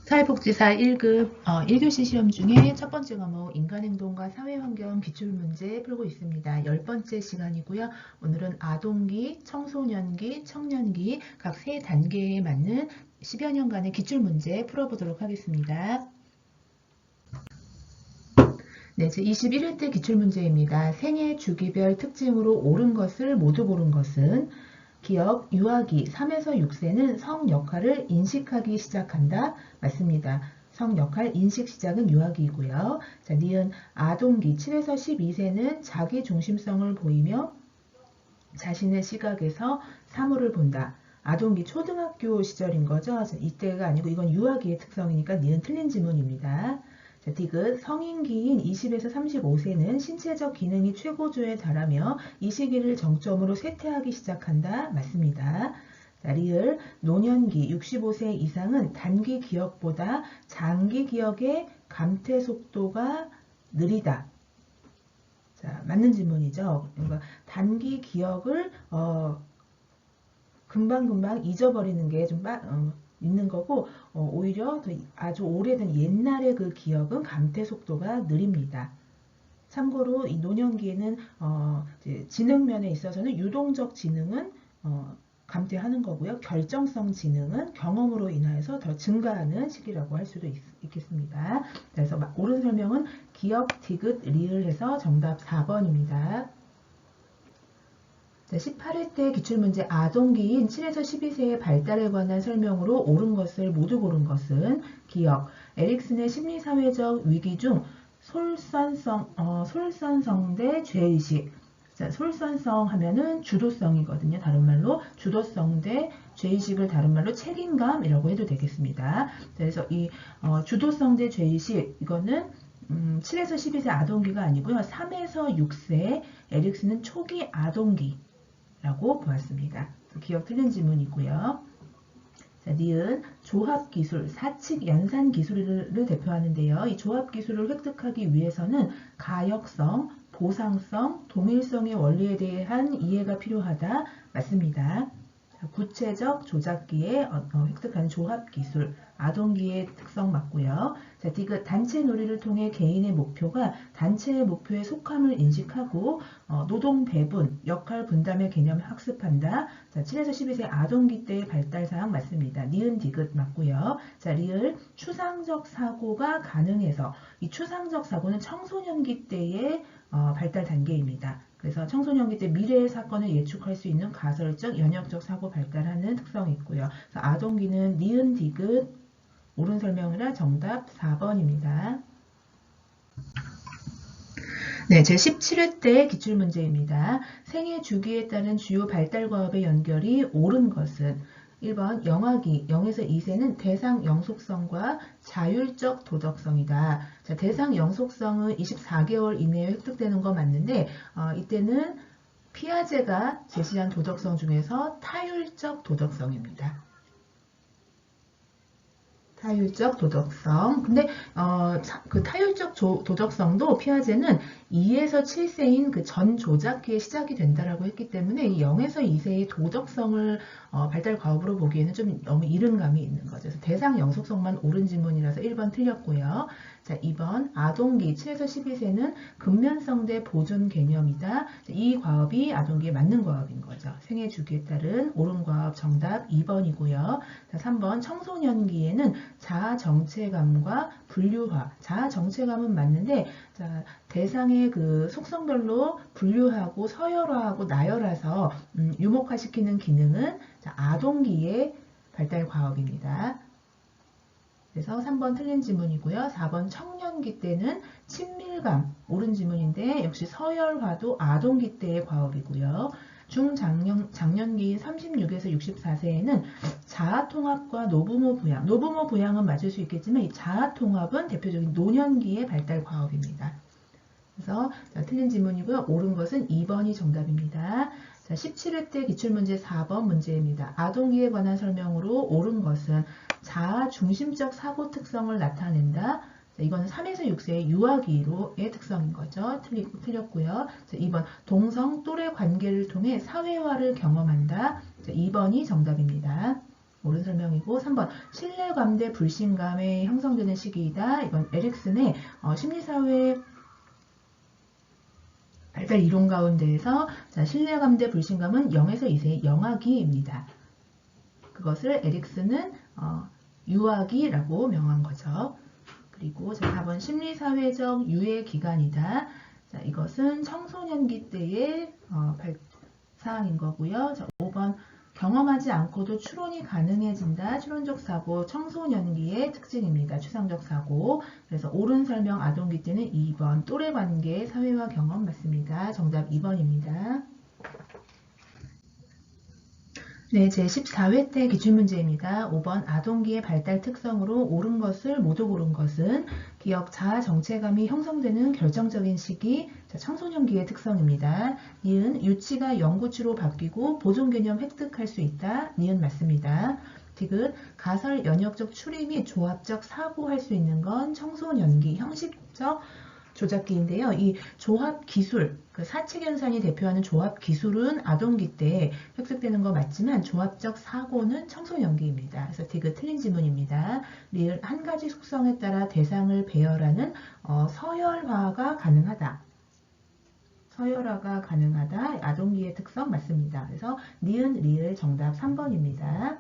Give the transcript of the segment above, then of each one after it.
사회복지사 1급 1교시 시험 중에 첫 번째 과목 인간행동과 사회환경 기출문제 풀고 있습니다. 10번째 시간이고요. 오늘은 아동기, 청소년기, 청년기 각 세 단계에 맞는 10여 년간의 기출문제 풀어보도록 하겠습니다. 네, 제 21회 기출문제입니다. 생애 주기별 특징으로 옳은 것을 모두 고른 것은 기억, 유아기 3에서 6세는 성 역할을 인식하기 시작한다. 맞습니다. 성 역할 인식 시작은 유아기이고요. 자, 니은 아동기 7에서 12세는 자기 중심성을 보이며 자신의 시각에서 사물을 본다. 아동기 초등학교 시절인 거죠. 자, 이때가 아니고 이건 유아기의 특성이니까 니은 틀린 지문입니다. 자, 디귿 성인기인 20에서 35세는 신체적 기능이 최고조에 달하며 이 시기를 정점으로 쇠퇴하기 시작한다. 맞습니다. 자, 리을 노년기 65세 이상은 단기 기억보다 장기 기억의 감퇴 속도가 느리다. 자, 맞는 질문이죠. 그러니까 단기 기억을 금방금방 잊어버리는 게 좀 있는 거고 오히려 아주 오래된 옛날의 그 기억은 감퇴 속도가 느립니다. 참고로 이 노년기에는 이제 지능면에 있어서는 유동적 지능은 감퇴하는 거고요. 결정성 지능은 경험으로 인하여서 더 증가하는 시기라고 할 수도 있겠습니다. 그래서 옳은 설명은 기억, 디귿, 리을 해서 정답 4번입니다. 18회 때 기출문제 아동기인 7에서 12세의 발달에 관한 설명으로 옳은 것을 모두 고른 것은 기억, 에릭슨의 심리사회적 위기 중 솔선성 대 죄의식. 자, 솔선성 하면은 주도성이거든요. 다른 말로 주도성 대 죄의식을 다른 말로 책임감이라고 해도 되겠습니다. 그래서 이 주도성 대 죄의식 이거는 7에서 12세 아동기가 아니고요. 3에서 6세 에릭슨은 초기 아동기 라고 보았습니다. 기억 틀린 지문이고요. 자, 니은 조합기술, 사칙 연산 기술을 대표하는데요. 이 조합기술을 획득하기 위해서는 가역성, 보상성, 동일성의 원리에 대한 이해가 필요하다. 맞습니다. 구체적 조작기에 획득하는 조합기술, 아동기의 특성 맞고요. 자, 디귿 단체 놀이를 통해 개인의 목표가 단체의 목표에 속함을 인식하고 노동 배분, 역할 분담의 개념을 학습한다. 자, 7에서 12세 아동기 때의 발달사항 맞습니다. 니은 디귿 맞고요. 자, 리을 추상적 사고가 가능해서 이 추상적 사고는 청소년기 때의 발달 단계입니다. 그래서 청소년기 때 미래의 사건을 예측할 수 있는 가설적, 연역적 사고 발달하는 특성이 있고요. 그래서 아동기는 니은 디귿 옳은 설명이라 정답 4번입니다. 네, 제 17회 때 기출문제입니다. 생애 주기에 따른 주요 발달 과업의 연결이 옳은 것은 1번 영아기 0에서 2세는 대상 영속성과 자율적 도덕성이다. 자, 대상 영속성은 24개월 이내에 획득되는 거 맞는데 이때는 피아제가 제시한 도덕성 중에서 타율적 도덕성입니다. 타율적 도덕성. 근데 그 타율적 도덕성도 피아제는 2에서 7세인 그 전 조작기에 시작이 된다라고 했기 때문에 이 0에서 2세의 도덕성을 발달 과업으로 보기에는 좀 너무 이른 감이 있는 거죠. 그래서 대상 영속성만 옳은 지문이라서 1번 틀렸고요. 자, 2번 아동기 7에서 12세는 근면성 대 보존 개념이다. 이 과업이 아동기에 맞는 과업인 거죠. 생애 주기에 따른 옳은 과업 정답 2번이고요. 자, 3번 청소년기에는 자아 정체감과 분류화. 자아 정체감은 맞는데 자, 대상의 그 속성별로 분류하고 서열화하고 나열해서 유목화시키는 기능은 자, 아동기의 발달 과업입니다. 그래서 3번 틀린 지문이고요. 4번 청년기 때는 친밀감, 옳은 지문인데 역시 서열화도 아동기 때의 과업이고요. 중장년기인 36에서 64세에는 자아통합과 노부모 부양, 노부모 부양은 맞을 수 있겠지만 이 자아통합은 대표적인 노년기의 발달 과업입니다. 그래서 틀린 지문이고요. 옳은 것은 2번이 정답입니다. 자, 17회 때 기출문제 4번 문제입니다. 아동기에 관한 설명으로 옳은 것은 자아 중심적 사고 특성을 나타낸다. 자, 이거는 3에서 6세의 유아기로의 특성인 거죠. 틀렸고요. 자, 2번 동성 또래 관계를 통해 사회화를 경험한다. 자, 2번이 정답입니다. 옳은 설명이고 3번 신뢰감대 불신감에 형성되는 시기이다. 이건 에릭슨의 심리사회 발달 이론 가운데에서 자, 신뢰감대 불신감은 0에서 2세의 영아기입니다. 그것을 에릭슨은 유아기라고 명한 거죠. 그리고 자, 4번 심리사회적 유예 기간이다. 자, 이것은 청소년기 때의 사항인 거고요. 자, 5번 경험하지 않고도 추론이 가능해진다. 추론적 사고 청소년기의 특징입니다. 추상적 사고. 그래서 옳은 설명 아동기 때는 2번 또래 관계 사회화 경험 맞습니다. 정답 2번입니다. 네, 제14회 때 기출문제입니다. 5번 아동기의 발달 특성으로 옳은 것을 모두 고른 것은 기억, 자아, 정체감이 형성되는 결정적인 시기, 청소년기의 특성입니다. 니은 유치가 영구치로 바뀌고 보존 개념 획득할 수 있다. 니은 맞습니다. 디귿 가설 연역적 추리 및 조합적 사고할 수 있는 건 청소년기 형식적 조작기인데요. 이 조합 기술, 그 사칙연산이 대표하는 조합 기술은 아동기 때 획득되는 거 맞지만 조합적 사고는 청소년기입니다. 그래서 디귿 틀린 지문입니다. 리을 한 가지 속성에 따라 대상을 배열하는 서열화가 가능하다. 서열화가 가능하다. 아동기의 특성 맞습니다. 그래서 니은 리을 정답 3번입니다.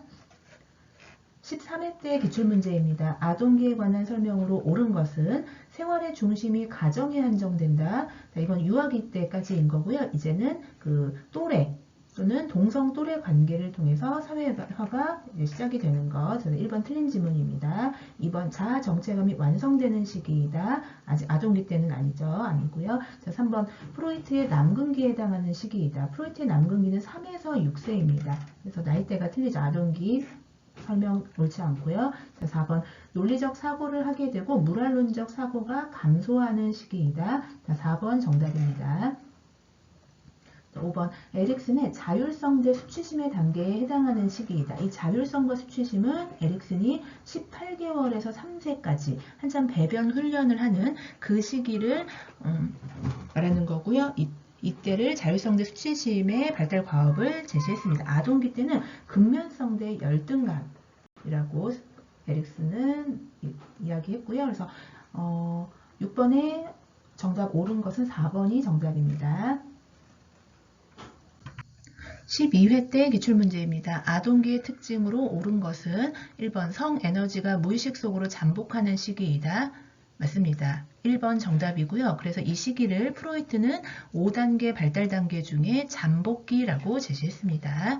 13회 때 기출문제입니다. 아동기에 관한 설명으로 옳은 것은 생활의 중심이 가정에 한정된다. 자, 이건 유아기 때까지인 거고요. 이제는 그 또래 또는 동성 또래 관계를 통해서 사회화가 시작이 되는 것. 저는 1번 틀린 지문입니다. 2번 자아 정체감이 완성되는 시기이다. 아직 아동기 때는 아니죠. 아니고요. 자, 3번 프로이트의 남근기에 해당하는 시기이다. 프로이트의 남근기는 3에서 6세입니다. 그래서 나이대가 틀리죠. 아동기 설명 옳지 않고요. 자, 4번 논리적 사고를 하게 되고 물알론적 사고가 감소하는 시기이다. 자, 4번 정답입니다. 5번 에릭슨의 자율성대 수치심의 단계에 해당하는 시기이다. 이 자율성과 수치심은 에릭슨이 18개월에서 3세까지 한참 배변 훈련을 하는 그 시기를 말하는 거고요. 이때를 자율성대 수치심의 발달 과업을 제시했습니다. 아동기 때는 근면성대 열등감이라고 에릭슨은 이야기했고요. 그래서 6번에 정답 옳은 것은 4번이 정답입니다. 12회 때 기출문제입니다. 아동기의 특징으로 옳은 것은 1번 성에너지가 무의식 속으로 잠복하는 시기이다. 맞습니다. 1번 정답이고요. 그래서 이 시기를 프로이트는 5단계 발달 단계 중에 잠복기라고 제시했습니다.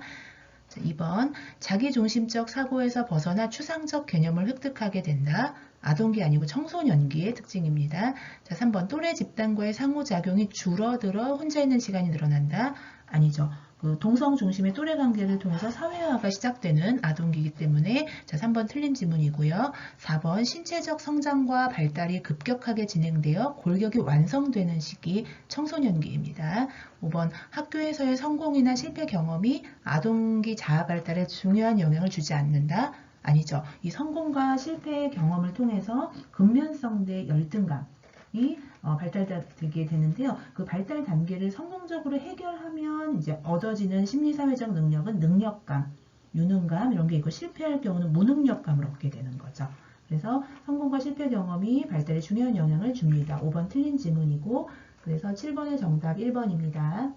2번 자기중심적 사고에서 벗어나 추상적 개념을 획득하게 된다. 아동기 아니고 청소년기의 특징입니다. 자, 3번 또래 집단과의 상호작용이 줄어들어 혼자 있는 시간이 늘어난다. 아니죠. 그 동성 중심의 또래 관계를 통해서 사회화가 시작되는 아동기이기 때문에 자, 3번 틀린 지문이고요. 4번 신체적 성장과 발달이 급격하게 진행되어 골격이 완성되는 시기 청소년기입니다. 5번 학교에서의 성공이나 실패 경험이 아동기 자아 발달에 중요한 영향을 주지 않는다. 아니죠. 이 성공과 실패의 경험을 통해서 근면성대 열등감이 발달되게 되는데요. 그 발달 단계를 성공적으로 해결하면 이제 얻어지는 심리사회적 능력은 능력감, 유능감 이런 게 있고 실패할 경우는 무능력감을 얻게 되는 거죠. 그래서 성공과 실패 경험이 발달에 중요한 영향을 줍니다. 5번 틀린 지문이고 그래서 7번의 정답 1번입니다.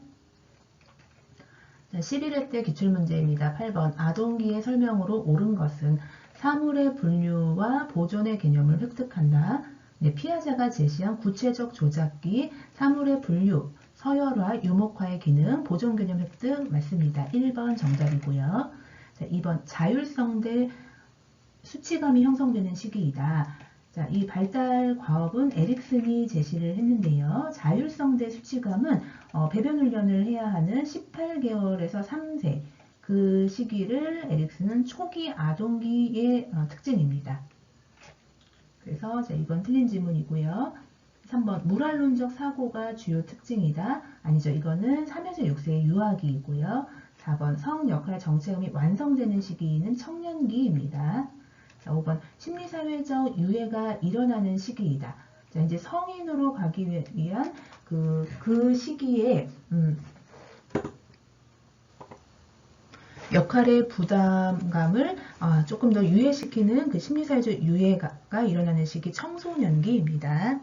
11회 때 기출문제입니다. 8번 아동기의 설명으로 옳은 것은 사물의 분류와 보존의 개념을 획득한다. 네, 피아자가 제시한 구체적 조작기, 사물의 분류, 서열화, 유목화의 기능, 보존 개념 획득 맞습니다. 1번 정답이고요. 자, 2번 자율성대 수치감이 형성되는 시기이다. 자, 이 발달 과업은 에릭슨이 제시를 했는데요. 자율성대 수치감은 배변 훈련을 해야 하는 18개월에서 3세 그 시기를 에릭슨은 초기 아동기의 특징입니다. 그래서 자, 이건 틀린 지문이고요. 3번 물알론적 사고가 주요 특징이다. 아니죠. 이거는 3에서 6세의 유아기이고요. 4번 성 역할 정체감이 완성되는 시기는 청년기입니다. 자, 5번 심리사회적 유해가 일어나는 시기이다. 자, 이제 성인으로 가기 위한 그 시기에 역할의 부담감을 조금 더 유예시키는 그 심리사회적 유예가 일어나는 시기 청소년기입니다.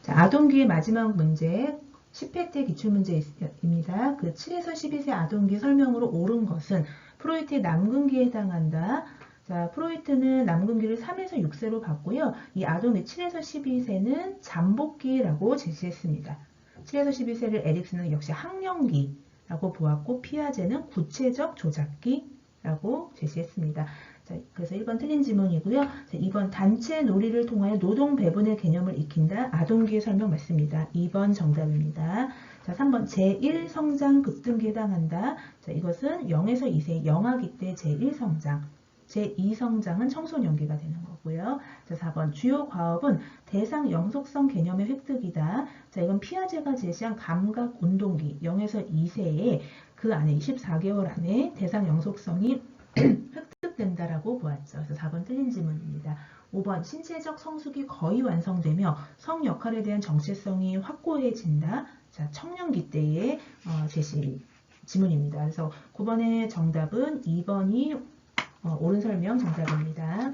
자, 아동기의 마지막 문제 10회 때 기출문제입니다. 그 7에서 12세 아동기 설명으로 옳은 것은 프로이트의 남근기에 해당한다. 자, 프로이트는 남근기를 3에서 6세로 봤고요. 이 아동기 7에서 12세는 잠복기라고 제시했습니다. 7에서 12세를 에릭슨은 역시 학령기라고 보았고 피아제는 구체적 조작기라고 제시했습니다. 자, 그래서 1번 틀린 지문이고요. 자, 2번 단체 놀이를 통하여 노동 배분의 개념을 익힌다. 아동기의 설명 맞습니다. 2번 정답입니다. 자, 3번 제1 성장 급등기에 해당한다. 자, 이것은 0에서 2세 영아기 때 제1 성장. 제2 성장은 청소년기가 되는 거고요. 자, 4번 주요 과업은 대상 영속성 개념의 획득이다. 자, 이건 피아제가 제시한 감각 운동기 0에서 2세에 그 안에 24개월 안에 대상 영속성이 획득된다라고 보았죠. 그래서 4번 틀린 지문입니다. 5번 신체적 성숙이 거의 완성되며 성 역할에 대한 정체성이 확고해진다. 자, 청년기 때의 제시 지문입니다. 그래서 9번의 정답은 2번이 옳은 설명 정답입니다.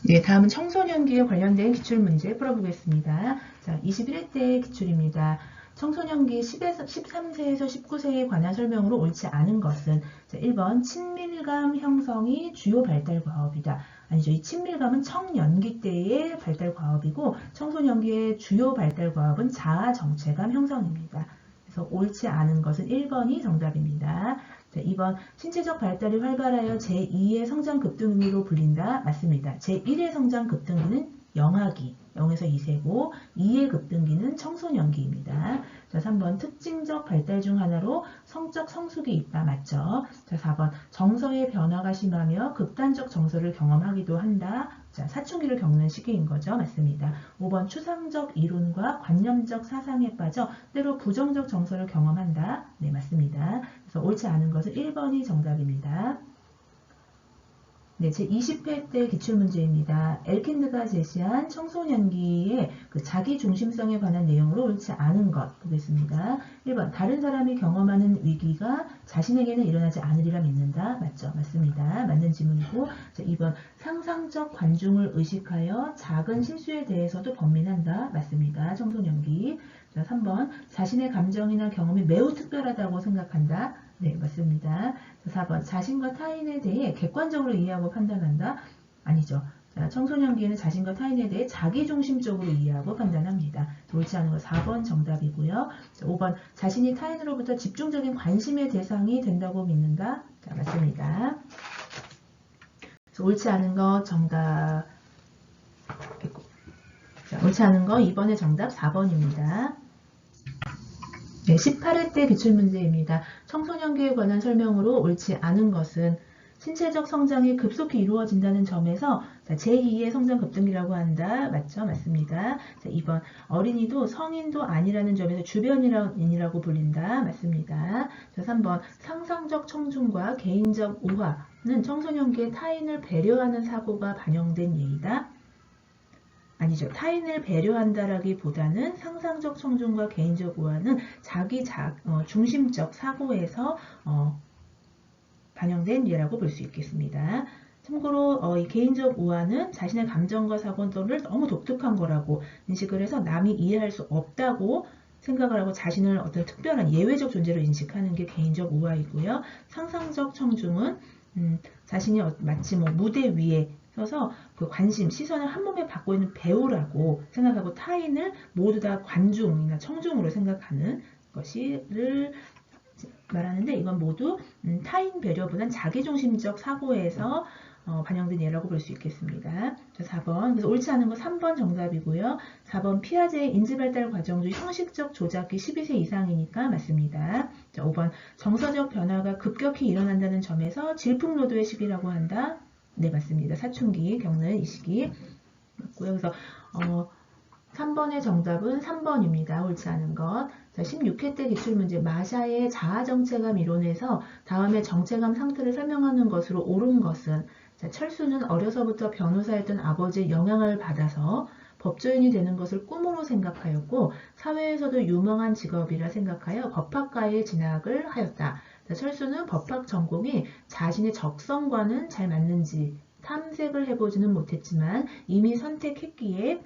네, 다음은 청소년기에 관련된 기출문제 풀어보겠습니다. 자, 21회 때 기출입니다. 청소년기 13세에서 19세에 관한 설명으로 옳지 않은 것은 자, 1번 친밀감 형성이 주요 발달 과업이다. 아니죠. 이 친밀감은 청년기 때의 발달 과업이고 청소년기의 주요 발달 과업은 자아 정체감 형성입니다. 그래서 옳지 않은 것은 1번이 정답입니다. 자, 2번 신체적 발달이 활발하여 제2의 성장 급등기로 불린다. 맞습니다. 제1의 성장 급등기는 영아기 0에서 2세고 2의 급등기는 청소년기입니다. 자, 3번 특징적 발달 중 하나로 성적 성숙이 있다. 맞죠? 자, 4번 정서의 변화가 심하며 극단적 정서를 경험하기도 한다. 자, 사춘기를 겪는 시기인 거죠. 맞습니다. 5번 추상적 이론과 관념적 사상에 빠져 때로 부정적 정서를 경험한다. 네, 맞습니다. 그래서 옳지 않은 것은 1번이 정답입니다. 네, 제 20회 때 기출문제입니다. 엘킨드가 제시한 청소년기의 그 자기중심성에 관한 내용으로 옳지 않은 것 보겠습니다. 1번 다른 사람이 경험하는 위기가 자신에게는 일어나지 않으리라 믿는다. 맞죠? 맞습니다. 맞는 지문이고 자, 2번 상상적 관중을 의식하여 작은 실수에 대해서도 번민한다. 맞습니다. 청소년기. 자, 3번 자신의 감정이나 경험이 매우 특별하다고 생각한다. 네, 맞습니다. 4번 자신과 타인에 대해 객관적으로 이해하고 판단한다. 아니죠. 자, 청소년기에는 자신과 타인에 대해 자기중심적으로 이해하고 판단합니다. 옳지 않은 거 4번 정답이고요. 자, 5번 자신이 타인으로부터 집중적인 관심의 대상이 된다고 믿는다. 자, 맞습니다. 옳지 않은 거 정답. 자, 옳지 않은 거 2번의 정답 4번입니다. 네, 18회 때 기출문제입니다. 청소년기에 관한 설명으로 옳지 않은 것은 신체적 성장이 급속히 이루어진다는 점에서 제2의 성장 급등기라고 한다. 맞죠? 맞습니다. 자, 2번 어린이도 성인도 아니라는 점에서 주변인이라고 불린다. 맞습니다. 자, 3번 상상적 청중과 개인적 우화는 청소년기에 타인을 배려하는 사고가 반영된 예이다. 아니죠. 타인을 배려한다라기보다는 상상적 청중과 개인적 우화는 자기 중심적 사고에서 반영된 예라고 볼 수 있겠습니다. 참고로 이 개인적 우화는 자신의 감정과 사고를 너무 독특한 거라고 인식을 해서 남이 이해할 수 없다고 생각을 하고 자신을 어떤 특별한 예외적 존재로 인식하는 게 개인적 우화이고요. 상상적 청중은 자신이 마치 무대 위에 서서 그 관심, 시선을 한 몸에 받고 있는 배우라고 생각하고 타인을 모두 다 관중이나 청중으로 생각하는 것을 말하는데 이건 모두 타인 배려보단 자기중심적 사고에서 반영된 예라고 볼 수 있겠습니다. 자, 4번. 그래서 옳지 않은 거 3번 정답이고요. 4번 피아제의 인지발달 과정 중 형식적 조작기 12세 이상이니까 맞습니다. 자, 5번 정서적 변화가 급격히 일어난다는 점에서 질풍노도의 시기라고 한다. 네, 맞습니다. 사춘기 겪는 이 시기 맞고요. 그래서 3번의 정답은 3번입니다. 옳지 않은 것. 자, 16회 때 기출문제 마샤의 자아정체감 이론에서 다음의 정체감 상태를 설명하는 것으로 옳은 것은 자, 철수는 어려서부터 변호사였던 아버지의 영향을 받아서 법조인이 되는 것을 꿈으로 생각하였고 사회에서도 유망한 직업이라 생각하여 법학과에 진학을 하였다. 철수는 법학 전공이 자신의 적성과는 잘 맞는지 탐색을 해보지는 못했지만 이미 선택했기에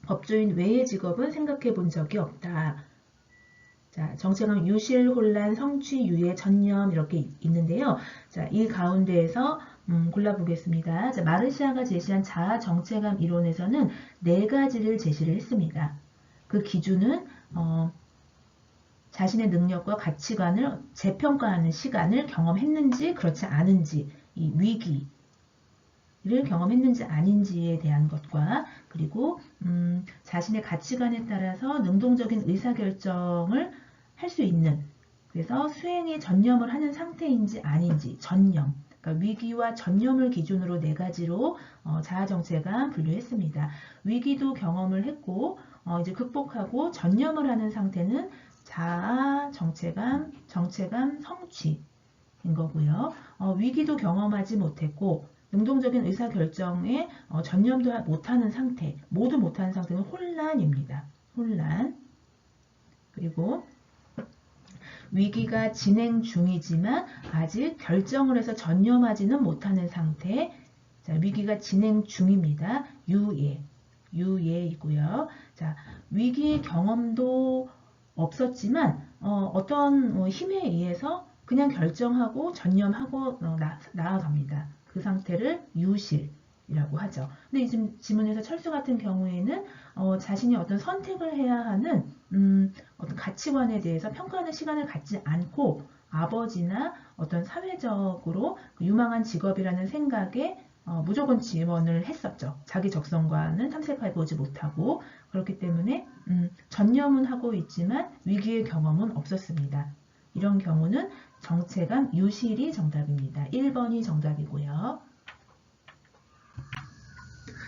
법조인 외의 직업은 생각해 본 적이 없다. 자, 정체감 유실, 혼란, 성취, 유예, 전념 이렇게 있는데요. 자, 이 가운데에서 골라보겠습니다. 자, 마르시아가 제시한 자아 정체감 이론에서는 네 가지를 제시를 했습니다. 그 기준은 자신의 능력과 가치관을 재평가하는 시간을 경험했는지 그렇지 않은지, 이 위기를 경험했는지 아닌지에 대한 것과 그리고 자신의 가치관에 따라서 능동적인 의사결정을 할 수 있는, 그래서 수행에 전념을 하는 상태인지 아닌지, 전념. 그러니까 위기와 전념을 기준으로 네 가지로 자아정체감 분류했습니다. 위기도 경험을 했고 이제 극복하고 전념을 하는 상태는 자아, 정체감, 성취인 거고요. 위기도 경험하지 못했고 능동적인 의사결정에 전념도 못하는 상태, 모두 못하는 상태는 혼란입니다. 혼란. 그리고 위기가 진행 중이지만 아직 결정을 해서 전념하지는 못하는 상태. 자, 위기가 진행 중입니다. 유예이고요. 자, 위기 경험도 없었지만 어떤 힘에 의해서 그냥 결정하고 전념하고 나아갑니다. 그 상태를 유실이라고 하죠. 근데 이 지문에서 철수 같은 경우에는 자신이 어떤 선택을 해야 하는 어떤 가치관에 대해서 평가하는 시간을 갖지 않고 아버지나 어떤 사회적으로 유망한 직업이라는 생각에 무조건 지원을 했었죠. 자기 적성과는 탐색해보지 못하고 그렇기 때문에 전념은 하고 있지만 위기의 경험은 없었습니다. 이런 경우는 정체감 유실이 정답입니다. 1번이 정답이고요.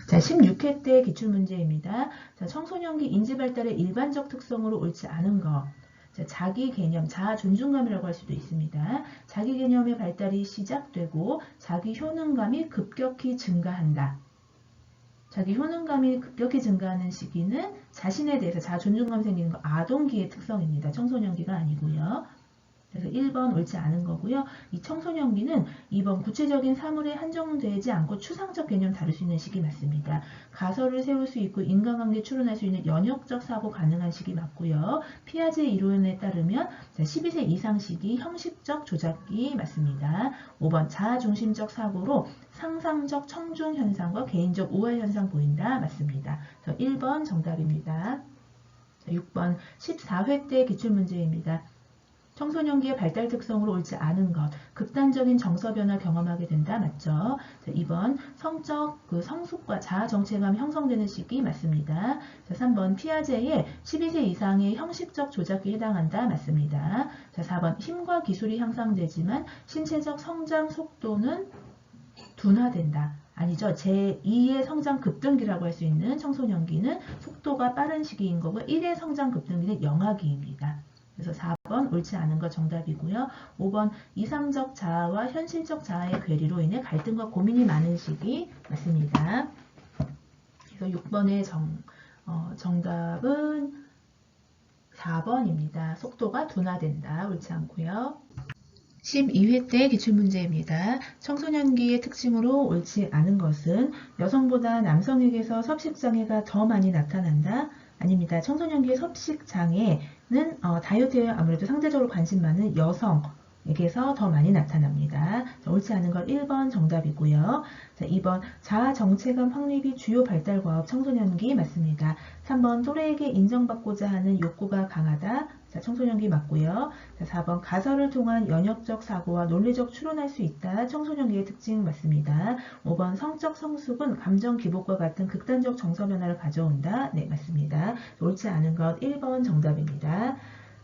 자, 16회 때 기출문제입니다. 자, 청소년기 인지발달의 일반적 특성으로 옳지 않은 것. 자, 자기 개념, 자아 존중감이라고 할 수도 있습니다. 자기 개념의 발달이 시작되고 자기 효능감이 급격히 증가한다. 자기 효능감이 급격히 증가하는 시기는 자신에 대해서 자아 존중감 생기는 거 아동기의 특성입니다. 청소년기가 아니고요. 그래서 1번 옳지 않은 거고요. 이 청소년기는 2번 구체적인 사물에 한정되지 않고 추상적 개념 다룰 수 있는 시기 맞습니다. 가설을 세울 수 있고 인간관계 추론할 수 있는 연역적 사고 가능한 시기 맞고요. 피아제 이론에 따르면 12세 이상 시기 형식적 조작기 맞습니다. 5번 자아중심적 사고로 상상적 청중 현상과 개인적 우화 현상 보인다 맞습니다. 그래서 1번 정답입니다. 6번 14회 때 기출문제입니다. 청소년기의 발달 특성으로 옳지 않은 것, 극단적인 정서 변화 경험하게 된다. 맞죠? 자, 2번 성적 성숙과 자아 정체감 형성되는 시기 맞습니다. 자, 3번 피아제의 12세 이상의 형식적 조작에 해당한다. 맞습니다. 자, 4번 힘과 기술이 향상되지만 신체적 성장 속도는 둔화된다. 아니죠. 제2의 성장 급등기라고 할 수 있는 청소년기는 속도가 빠른 시기인 거고 1의 성장 급등기는 영아기입니다. 그래서 4번 옳지 않은 것 정답이고요. 5번 이상적 자아와 현실적 자아의 괴리로 인해 갈등과 고민이 많은 시기 맞습니다. 그래서 6번의 정답은 4번입니다. 속도가 둔화된다. 옳지 않고요. 12회 때 기출문제입니다. 청소년기의 특징으로 옳지 않은 것은 여성보다 남성에게서 섭식장애가 더 많이 나타난다. 아닙니다. 청소년기의 섭식장애는 다이어트에 아무래도 상대적으로 관심 많은 여성에게서 더 많이 나타납니다. 자, 옳지 않은 것 1번 정답이고요. 자, 2번 자아 정체감 확립이 주요 발달 과업 청소년기 맞습니다. 3번 또래에게 인정받고자 하는 욕구가 강하다. 자, 청소년기 맞고요. 자, 4번 가설을 통한 연역적 사고와 논리적 추론할 수 있다. 청소년기의 특징 맞습니다. 5번 성적 성숙은 감정 기복과 같은 극단적 정서 변화를 가져온다. 네, 맞습니다. 옳지 않은 것 1번 정답입니다.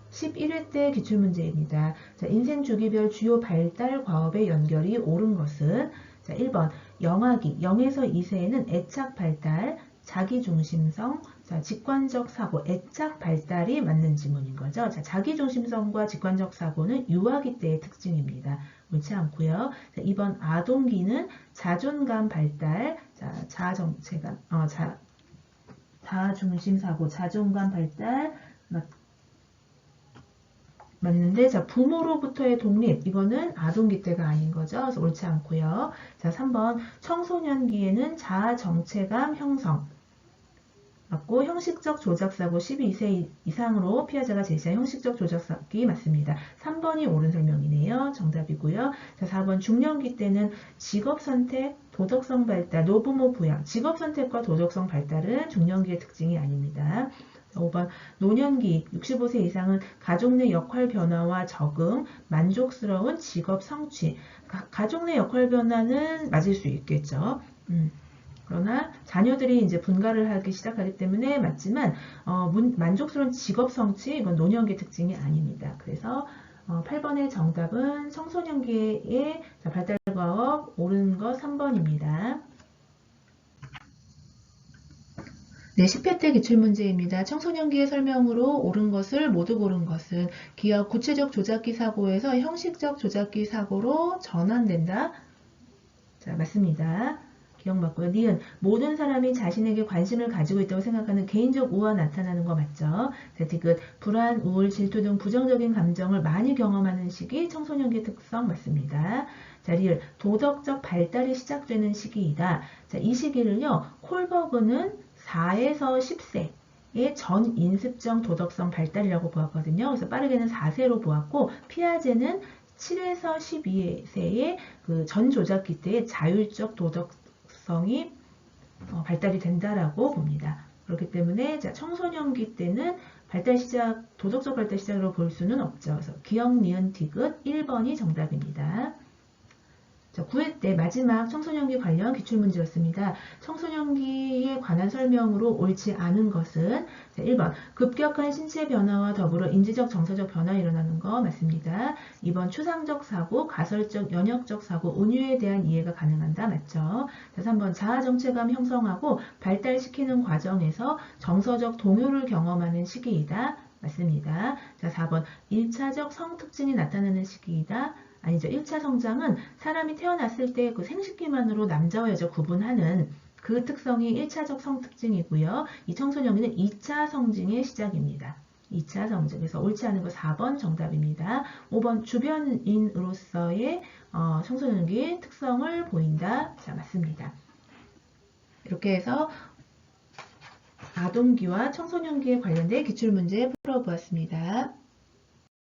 11회 때 기출문제입니다. 자, 인생 주기별 주요 발달 과업의 연결이 옳은 것은 자, 1번 영아기 0에서 2세에는 애착 발달, 자기중심성, 자, 직관적 사고, 애착 발달이 맞는 지문인 거죠. 자, 자기중심성과 직관적 사고는 유아기 때의 특징입니다. 옳지 않고요. 자, 2번 아동기는 자존감 발달, 자, 자아정체감, 자중심 사고, 자존감 발달 맞는데, 자, 부모로부터의 독립, 이거는 아동기 때가 아닌 거죠. 그래서 옳지 않고요. 자, 3번 청소년기에는 자아 정체감 형성 맞고, 형식적 조작사고 12세 이상으로 피해자가 제시한 형식적 조작사기 맞습니다. 3번이 옳은 설명이네요. 정답이고요. 자, 4번 중년기 때는 직업선택, 도덕성 발달, 노부모 부양, 직업선택과 도덕성 발달은 중년기의 특징이 아닙니다. 5번 노년기 65세 이상은 가족 내 역할 변화와 적응, 만족스러운 직업 성취. 가족 내 역할 변화는 맞을 수 있겠죠. 그러나 자녀들이 이제 분가를 하기 시작하기 때문에 맞지만 만족스러운 직업 성취 이건 노년기 특징이 아닙니다. 그래서 8번의 정답은 청소년기의 발달과업 옳은 것 3번입니다. 네, 10회 때 기출문제입니다. 청소년기의 설명으로 옳은 것을 모두 고른 것은 기억 구체적 조작기 사고에서 형식적 조작기 사고로 전환된다. 자, 맞습니다. 기억 맞고요. 니은 모든 사람이 자신에게 관심을 가지고 있다고 생각하는 개인적 우화 나타나는 거 맞죠? 자, 디귿 불안, 우울, 질투 등 부정적인 감정을 많이 경험하는 시기 청소년기 특성 맞습니다. 자, 리을 도덕적 발달이 시작되는 시기이다. 자, 이 시기를요. 콜버그는 4에서 10세의 전인습적 도덕성 발달이라고 보았거든요. 그래서 빠르게는 4세로 보았고 피아제는 7에서 12세의 그 전조작기 때의 자율적 도덕성이 발달이 된다라고 봅니다. 그렇기 때문에 자, 청소년기 때는 발달 시작, 도덕적 발달 시작으로 볼 수는 없죠. 그래서 기억, 니은, 디귿 1번이 정답입니다. 자, 9회 때 마지막 청소년기 관련 기출문제였습니다. 청소년기에 관한 설명으로 옳지 않은 것은 자, 1번 급격한 신체 변화와 더불어 인지적 정서적 변화가 일어나는 거 맞습니다. 2번 추상적 사고, 가설적, 연역적 사고, 운유에 대한 이해가 가능한다 맞죠. 자, 3번 자아정체감 형성하고 발달시키는 과정에서 정서적 동요를 경험하는 시기이다 맞습니다. 자, 4번 1차적 성특징이 나타나는 시기이다. 아니죠. 1차 성장은 사람이 태어났을 때 그 생식기만으로 남자와 여자 구분하는 그 특성이 1차적 성특징이고요. 이 청소년기는 2차 성징의 시작입니다. 2차 성징. 그래서 옳지 않은 거 4번 정답입니다. 5번 주변인으로서의 청소년기 특성을 보인다. 자, 맞습니다. 이렇게 해서 아동기와 청소년기에 관련된 기출문제 풀어보았습니다.